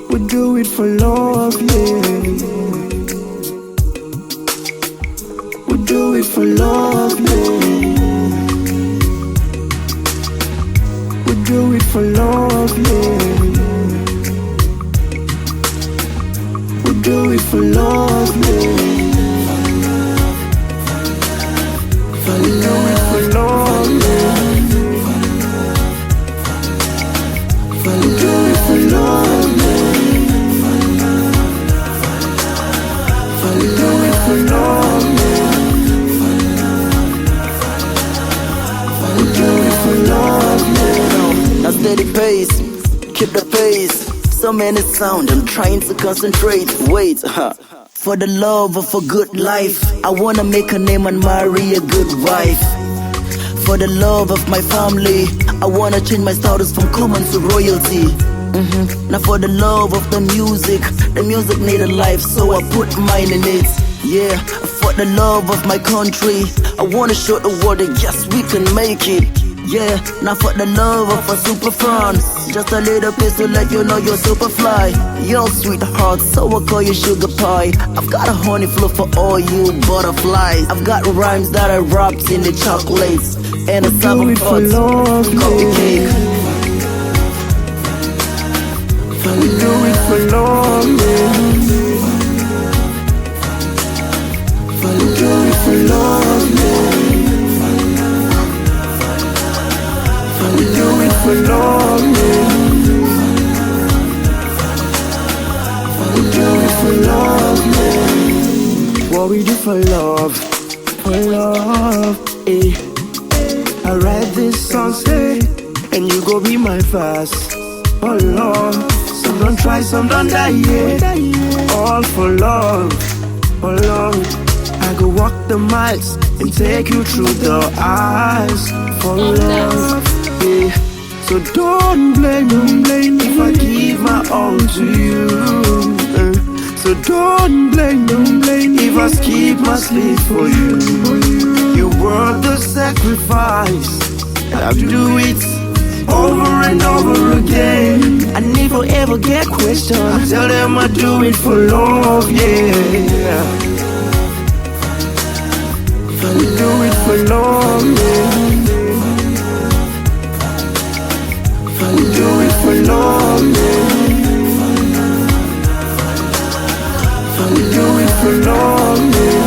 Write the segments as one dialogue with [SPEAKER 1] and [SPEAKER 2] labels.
[SPEAKER 1] We do it for love, yeah. We do it for love, yeah. We do it for love, yeah. We do it for love, yeah. We do it for love, yeah. We do it for love, yeah. We do it for love, yeah. We do it for love, yeah.
[SPEAKER 2] Now steady pace, keep the pace. So many sound, I'm trying to concentrate. Wait, for the love of a good life, I wanna make a name and marry a good wife. For the love of my family, I wanna change my status from common to royalty. Now for the love of the music need a life, so I put mine in it. Yeah, for the love of my country, I wanna show the world that yes, we can make it. Yeah, now for the love of a super fan, just a little piece to let you know you're super fly. You're sweetheart, so I call you sugar pie. I've got a honey flow for all you butterflies. I've got rhymes that are wrapped in the chocolates and a 7 pots coffee cake.
[SPEAKER 1] We do it for love, yeah. We do it for love, yeah. We do it for love, yeah. We do it for love, yeah. What we do for love, eh. I write this song, say, and you go be my verse. For love, some don't try, some don't die, yeah. All for love, for love. I go walk the miles and take you through the eyes. For love, yeah. So don't blame me if I give my all to you. So don't blame me if I skip my sleep for you. You worth the sacrifice. I do it over and over again. I never ever get questioned. I tell them I do it for love, yeah. We do it for love, yeah. We do it for love, yeah. We do it for love, yeah.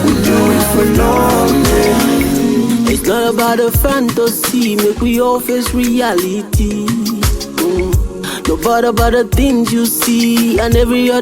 [SPEAKER 1] We do it for love, yeah.
[SPEAKER 3] It's not about a fantasy, make we all face reality. No but about the things you see and every other